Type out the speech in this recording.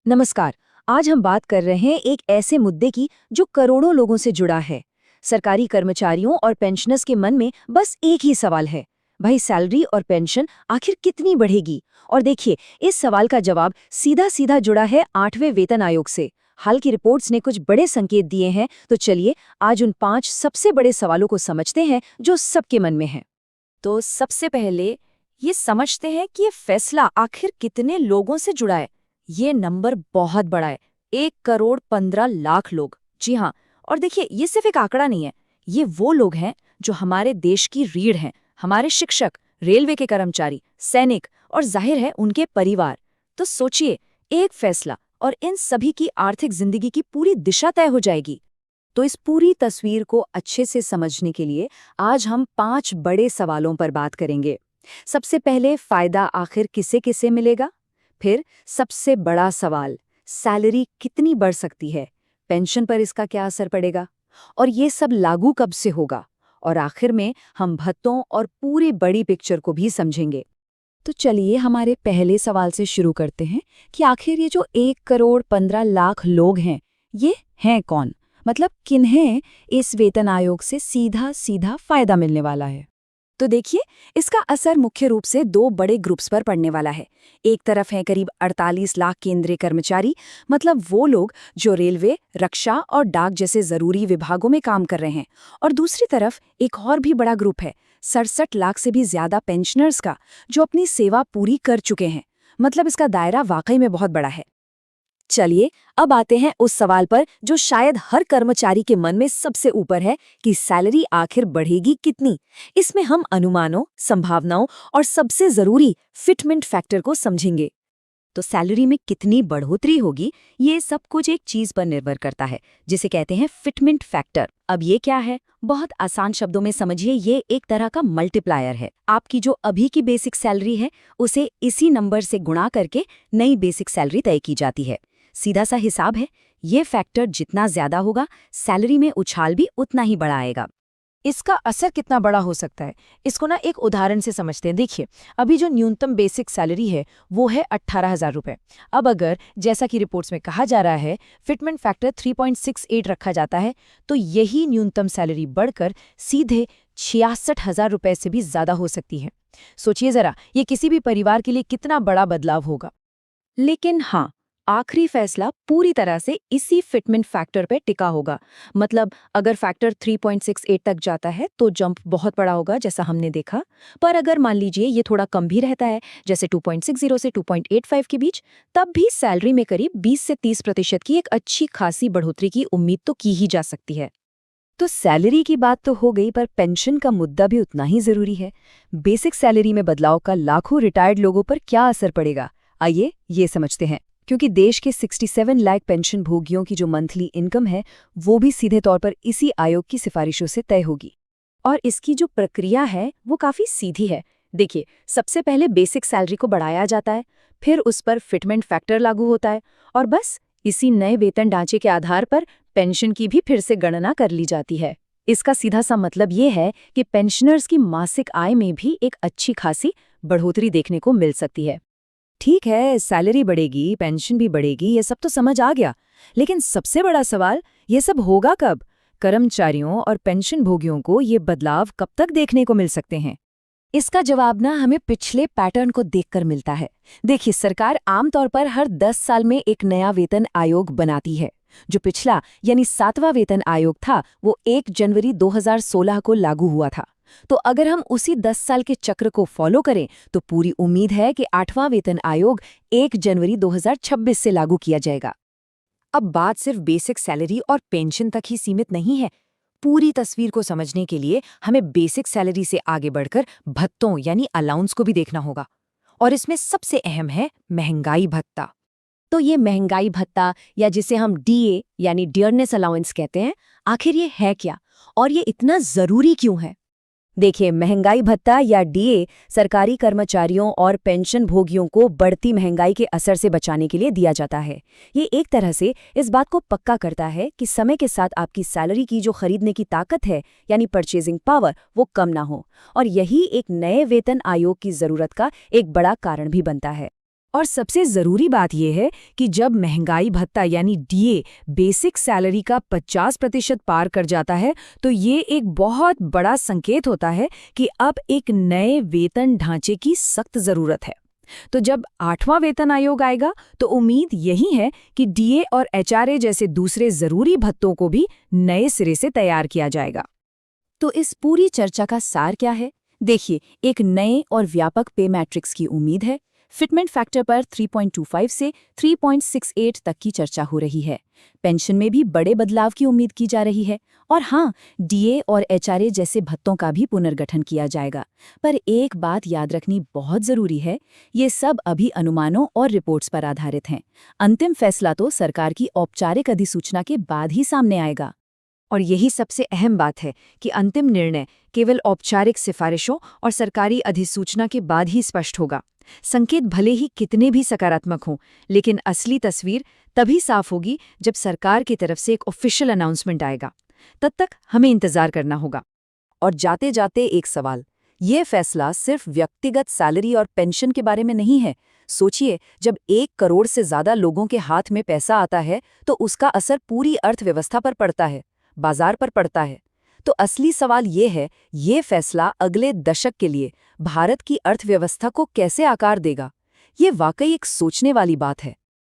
नमस्कार। आज हम बात कर रहे हैं एक ऐसे मुद्दे की जो करोड़ों लोगों से जुड़ा है। सरकारी कर्मचारियों और पेंशनर्स के मन में बस एक ही सवाल है, भाई सैलरी और पेंशन आखिर कितनी बढ़ेगी। और देखिए, इस सवाल का जवाब सीधा सीधा जुड़ा है 8वें वेतन आयोग से। हाल की रिपोर्ट्स ने कुछ बड़े संकेत दिए हैं, तो चलिए आज उन 5 सबसे बड़े सवालों को समझते हैं जो सबके मन में हैं। तो सबसे पहले ये समझते हैं कि ये फैसला आखिर कितने लोगों से जुड़ा है। ये नंबर बहुत बड़ा है, 1,15,00,000 लोग। जी हाँ, और देखिए ये सिर्फ एक आंकड़ा नहीं है, ये वो लोग हैं जो हमारे देश की रीढ़ हैं, हमारे शिक्षक, रेलवे के कर्मचारी, सैनिक और जाहिर है उनके परिवार। तो सोचिए, एक फैसला और इन सभी की आर्थिक जिंदगी की पूरी दिशा तय हो जाएगी। तो इस पूरी तस्वीर को अच्छे से समझने के लिए आज हम 5 बड़े सवालों पर बात करेंगे। सबसे पहले, फायदा आखिर किसे किसे मिलेगा। फिर सबसे बड़ा सवाल, सैलरी कितनी बढ़ सकती है, पेंशन पर इसका क्या असर पड़ेगा, और ये सब लागू कब से होगा। और आखिर में हम भत्तों और पूरी बड़ी पिक्चर को भी समझेंगे। तो चलिए हमारे पहले सवाल से शुरू करते हैं कि आखिर ये जो 1,15,00,000 लोग हैं, ये हैं कौन। मतलब किन्हें इस वेतन आयोग से सीधा सीधा फायदा मिलने वाला है। तो देखिए, इसका असर मुख्य रूप से 2 बड़े ग्रुप्स पर पड़ने वाला है। एक तरफ है करीब 48 लाख केंद्रीय कर्मचारी, मतलब वो लोग जो रेलवे, रक्षा और डाक जैसे जरूरी विभागों में काम कर रहे हैं। और दूसरी तरफ एक और भी बड़ा ग्रुप है, 67 लाख से भी ज्यादा पेंशनर्स का, जो अपनी सेवा पूरी कर चुके हैं। मतलब इसका दायरा वाकई में बहुत बड़ा है। चलिए अब आते हैं उस सवाल पर जो शायद हर कर्मचारी के मन में सबसे ऊपर है कि सैलरी आखिर बढ़ेगी कितनी। इसमें हम अनुमानों, संभावनाओं और सबसे जरूरी फिटमेंट फैक्टर को समझेंगे। तो सैलरी में कितनी बढ़ोतरी होगी, ये सब कुछ एक चीज पर निर्भर करता है, जिसे कहते हैं फिटमेंट फैक्टर। अब ये क्या है, बहुत आसान शब्दों में समझिए, ये एक तरह का मल्टीप्लायर है। आपकी जो अभी की बेसिक सैलरी है, उसे इसी नंबर से गुणा करके नई बेसिक सैलरी तय की जाती है। सीधा सा हिसाब है, ये फैक्टर जितना ज्यादा होगा, सैलरी में उछाल भी उतना ही बड़ा आएगा। इसका असर कितना बड़ा हो सकता है, इसको एक उदाहरण से समझते हैं। देखिए, अभी जो न्यूनतम बेसिक सैलरी है वो है 18,000 रुपये। अब अगर, जैसा कि रिपोर्ट्स में कहा जा रहा है, फिटमेंट फैक्टर 3.68 रखा जाता है, तो यही न्यूनतम सैलरी बढ़कर सीधे 66,000 रुपये से भी ज्यादा हो सकती है। सोचिए जरा, ये किसी भी परिवार के लिए कितना बड़ा बदलाव होगा। लेकिन हाँ, आखिरी फैसला पूरी तरह से इसी फिटमेंट फैक्टर पे टिका होगा। मतलब अगर फैक्टर 3.68 तक जाता है तो जंप बहुत बड़ा होगा, जैसा हमने देखा। पर अगर मान लीजिए ये थोड़ा कम भी रहता है, जैसे 2.60 से 2.85 के बीच, तब भी सैलरी में करीब 20 से 30% की एक अच्छी खासी बढ़ोतरी की उम्मीद तो की ही जा सकती है। तो सैलरी की बात तो हो गई, पर पेंशन का मुद्दा भी उतना ही जरूरी है। बेसिक सैलरी में बदलाव का लाखों रिटायर्ड लोगों पर क्या असर पड़ेगा, आइए ये समझते हैं। क्योंकि देश के 67 लाख पेंशन भोगियों की जो मंथली इनकम है, वो भी सीधे तौर पर इसी आयोग की सिफारिशों से तय होगी। और इसकी जो प्रक्रिया है वो काफी सीधी है। देखिए, सबसे पहले बेसिक सैलरी को बढ़ाया जाता है, फिर उस पर फिटमेंट फैक्टर लागू होता है, और बस इसी नए वेतन ढांचे के आधार पर पेंशन की भी फिर से गणना कर ली जाती है। इसका सीधा सा मतलब ये है कि पेंशनर्स की मासिक आय में भी एक अच्छी खासी बढ़ोतरी देखने को मिल सकती है। ठीक है, सैलरी बढ़ेगी, पेंशन भी बढ़ेगी, ये सब तो समझ आ गया। लेकिन सबसे बड़ा सवाल, ये सब होगा कब? कर्मचारियों और पेंशन भोगियों को ये बदलाव कब तक देखने को मिल सकते हैं? इसका जवाब हमें पिछले पैटर्न को देखकर मिलता है। देखिए, सरकार आमतौर पर हर 10 साल में एक नया वेतन आयोग बनाती है। जो पिछला यानी 7वां वेतन आयोग था, वो 1 जनवरी 2016 को लागू हुआ था। तो अगर हम उसी 10 साल के चक्र को फॉलो करें, तो पूरी उम्मीद है कि 8वां वेतन आयोग 1 जनवरी 2026 से लागू किया जाएगा। अब बात सिर्फ बेसिक सैलरी और पेंशन तक ही सीमित नहीं है। पूरी तस्वीर को समझने के लिए हमें बेसिक सैलरी से आगे बढ़कर भत्तों यानी अलाउंस को भी देखना होगा। और इसमें सबसे अहम है महंगाई भत्ता। तो ये महंगाई भत्ता, या जिसे हम डीए यानी डियरनेस अलाउंस कहते हैं, आखिर ये है क्या और ये इतना जरूरी क्यों है? देखिए, महंगाई भत्ता या डीए सरकारी कर्मचारियों और पेंशन भोगियों को बढ़ती महंगाई के असर से बचाने के लिए दिया जाता है। ये एक तरह से इस बात को पक्का करता है कि समय के साथ आपकी सैलरी की जो खरीदने की ताकत है, यानी परचेजिंग पावर, वो कम ना हो। और यही एक नए वेतन आयोग की जरूरत का एक बड़ा कारण भी बनता है। और सबसे ज़रूरी बात यह है कि जब महंगाई भत्ता यानी डीए बेसिक सैलरी का 50% पार कर जाता है तो ये एक बहुत बड़ा संकेत होता है कि अब एक नए वेतन ढांचे की सख्त ज़रूरत है। तो जब 8वां वेतन आयोग आएगा तो उम्मीद यही है कि डीए और एचआरए जैसे दूसरे ज़रूरी भत्तों को भी नए सिरे से तैयार किया जाएगा। तो इस पूरी चर्चा का सार क्या है? देखिए, एक नए और व्यापक पे मैट्रिक्स की उम्मीद है। फिटमेंट फैक्टर पर 3.25 से 3.68 तक की चर्चा हो रही है। पेंशन में भी बड़े बदलाव की उम्मीद की जा रही है। और हाँ, डीए और एचआरए जैसे भत्तों का भी पुनर्गठन किया जाएगा। पर एक बात याद रखनी बहुत ज़रूरी है, ये सब अभी अनुमानों और रिपोर्ट्स पर आधारित हैं। अंतिम फैसला तो सरकार की औपचारिक अधिसूचना के बाद ही सामने आएगा। और यही सबसे अहम बात है कि अंतिम निर्णय केवल औपचारिक सिफारिशों और सरकारी अधिसूचना के बाद ही स्पष्ट होगा। संकेत भले ही कितने भी सकारात्मक हों, लेकिन असली तस्वीर तभी साफ होगी जब सरकार की तरफ से एक ऑफिशियल अनाउंसमेंट आएगा। तब तक हमें इंतजार करना होगा। और जाते जाते एक सवाल, ये फैसला सिर्फ व्यक्तिगत सैलरी और पेंशन के बारे में नहीं है। सोचिए, जब 1 करोड़ से ज़्यादा लोगों के हाथ में पैसा आता है तो उसका असर पूरी अर्थव्यवस्था पर पड़ता है, बाजार पर पड़ता है। तो असली सवाल ये है, ये फैसला अगले दशक के लिए भारत की अर्थव्यवस्था को कैसे आकार देगा? ये वाकई एक सोचने वाली बात है।